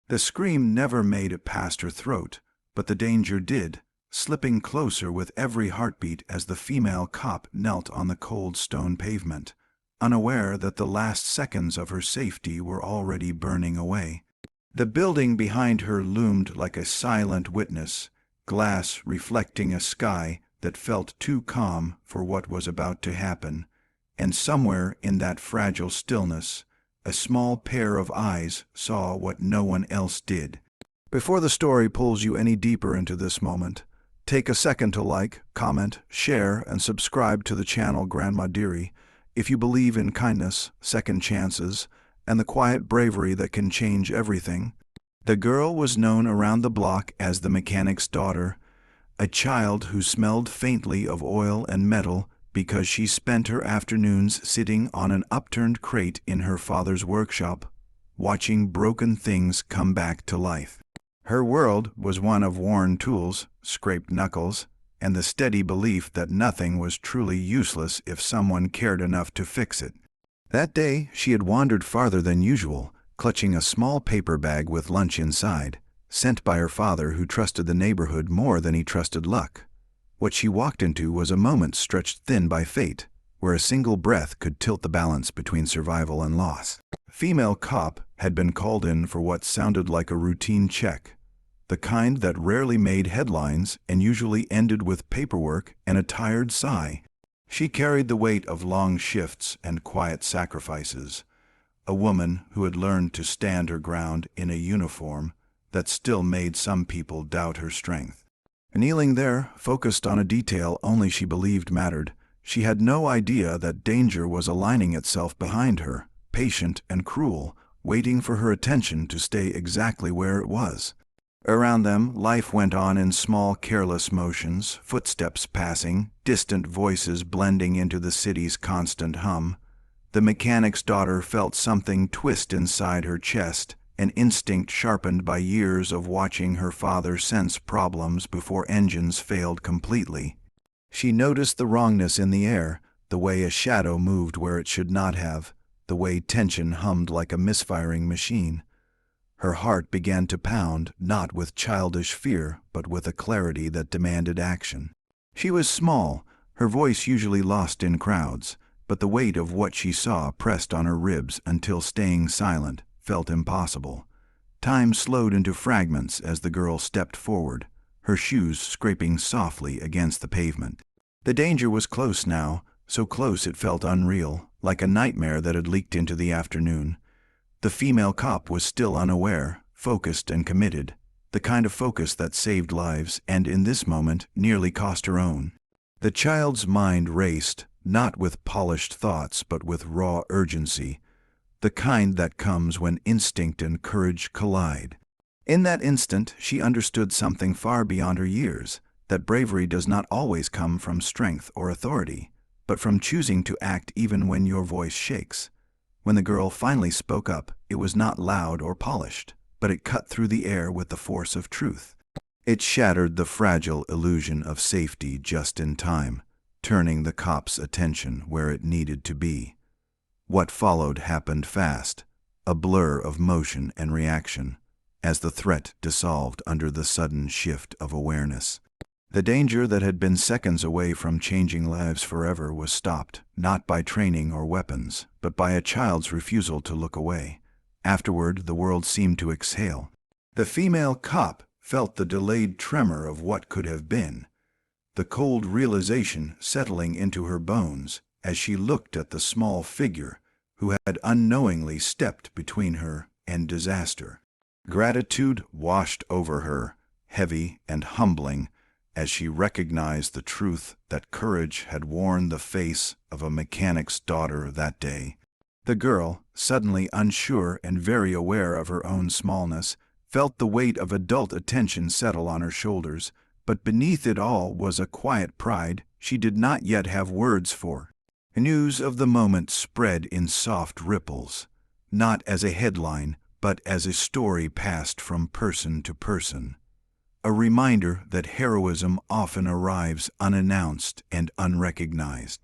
The scream never made it past her throat, but the danger did, slipping closer with every heartbeat as the female cop knelt on the cold stone pavement, unaware that the last seconds of her safety were already burning away. The building behind her loomed like a silent witness, glass reflecting a sky that felt too calm for what was about to happen, and somewhere in that fragile stillness, a small pair of eyes saw what no one else did. Before the story pulls you any deeper into this moment, take a second to like, comment, share, and subscribe to the channel Grandma Dearie if you believe in kindness, second chances, and the quiet bravery that can change everything. The girl was known around the block as the mechanic's daughter, a child who smelled faintly of oil and metal because she spent her afternoons sitting on an upturned crate in her father's workshop, watching broken things come back to life. Her world was one of worn tools, scraped knuckles, and the steady belief that nothing was truly useless if someone cared enough to fix it. That day, she had wandered farther than usual, clutching a small paper bag with lunch inside, sent by her father who trusted the neighborhood more than he trusted luck. What she walked into was a moment stretched thin by fate, where a single breath could tilt the balance between survival and loss. A female cop had been called in for what sounded like a routine check, the kind that rarely made headlines and usually ended with paperwork and a tired sigh. She carried the weight of long shifts and quiet sacrifices, a woman who had learned to stand her ground in a uniform that still made some people doubt her strength. Kneeling there, focused on a detail only she believed mattered, she had no idea that danger was aligning itself behind her, patient and cruel, waiting for her attention to stay exactly where it was. Around them, life went on in small, careless motions, footsteps passing, distant voices blending into the city's constant hum. The mechanic's daughter felt something twist inside her chest, an instinct sharpened by years of watching her father sense problems before engines failed completely. She noticed the wrongness in the air, the way a shadow moved where it should not have, the way tension hummed like a misfiring machine. Her heart began to pound, not with childish fear, but with a clarity that demanded action. She was small, her voice usually lost in crowds, but the weight of what she saw pressed on her ribs until staying silent felt impossible. Time slowed into fragments as the girl stepped forward, her shoes scraping softly against the pavement. The danger was close now, so close it felt unreal, like a nightmare that had leaked into the afternoon. The female cop was still unaware, focused and committed, the kind of focus that saved lives and, in this moment, nearly cost her own. The child's mind raced, not with polished thoughts but with raw urgency, the kind that comes when instinct and courage collide. In that instant, she understood something far beyond her years, that bravery does not always come from strength or authority, but from choosing to act even when your voice shakes. When the girl finally spoke up, it was not loud or polished, but it cut through the air with the force of truth. It shattered the fragile illusion of safety just in time, turning the cop's attention where it needed to be. What followed happened fast, a blur of motion and reaction, as the threat dissolved under the sudden shift of awareness. The danger that had been seconds away from changing lives forever was stopped, not by training or weapons, but by a child's refusal to look away. Afterward, the world seemed to exhale. The female cop felt the delayed tremor of what could have been, the cold realization settling into her bones as she looked at the small figure who had unknowingly stepped between her and disaster. Gratitude washed over her, heavy and humbling, as she recognized the truth that courage had worn the face of a mechanic's daughter that day. The girl, suddenly unsure and very aware of her own smallness, felt the weight of adult attention settle on her shoulders, but beneath it all was a quiet pride she did not yet have words for. News of the moment spread in soft ripples, not as a headline, but as a story passed from person to person. A reminder that heroism often arrives unannounced and unrecognized.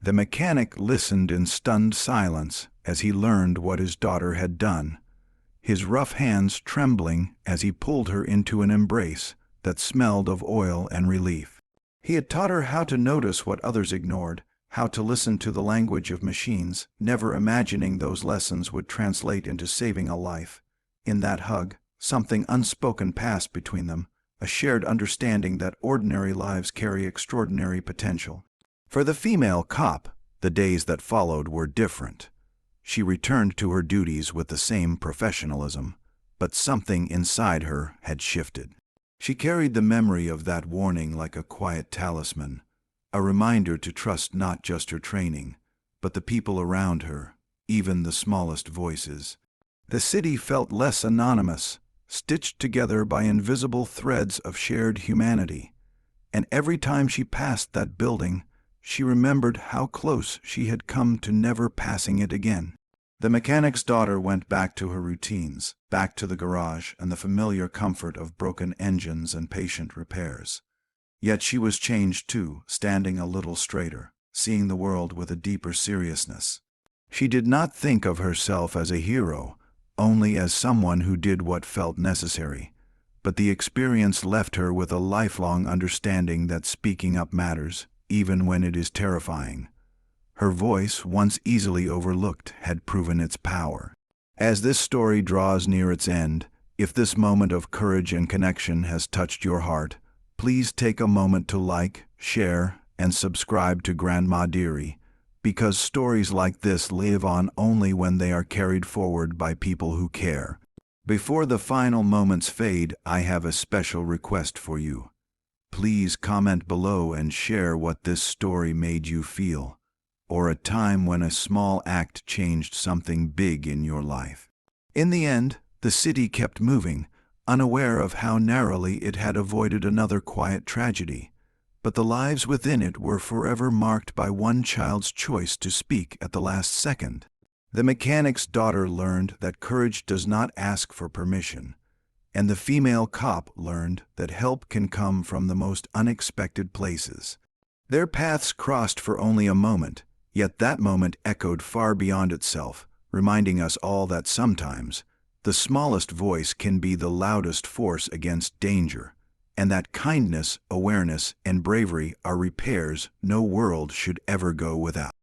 The mechanic listened in stunned silence as he learned what his daughter had done. his rough hands trembling as he pulled her into an embrace that smelled of oil and relief. He had taught her how to notice what others ignored, how to listen to the language of machines, never imagining those lessons would translate into saving a life. In that hug, something unspoken passed between them, a shared understanding that ordinary lives carry extraordinary potential. For the female cop, the days that followed were different. She returned to her duties with the same professionalism, but something inside her had shifted. She carried the memory of that warning like a quiet talisman, a reminder to trust not just her training, but the people around her, even the smallest voices. The city felt less anonymous, stitched together by invisible threads of shared humanity, and every time she passed that building, she remembered how close she had come to never passing it again. The mechanic's daughter went back to her routines, back to the garage and the familiar comfort of broken engines and patient repairs. Yet she was changed too, standing a little straighter, seeing the world with a deeper seriousness. She did not think of herself as a hero, only as someone who did what felt necessary, but the experience left her with a lifelong understanding that speaking up matters, even when it is terrifying. Her voice, once easily overlooked, had proven its power. As this story draws near its end, if this moment of courage and connection has touched your heart, please take a moment to like, share, and subscribe to Grandma Dearie, because stories like this live on only when they are carried forward by people who care. Before the final moments fade, I have a special request for you. Please comment below and share what this story made you feel, or a time when a small act changed something big in your life. In the end, the city kept moving, unaware of how narrowly it had avoided another quiet tragedy, but the lives within it were forever marked by one child's choice to speak at the last second. The mechanic's daughter learned that courage does not ask for permission, and the female cop learned that help can come from the most unexpected places. Their paths crossed for only a moment, yet that moment echoed far beyond itself, reminding us all that sometimes the smallest voice can be the loudest force against danger, and that kindness, awareness, and bravery are repairs no world should ever go without.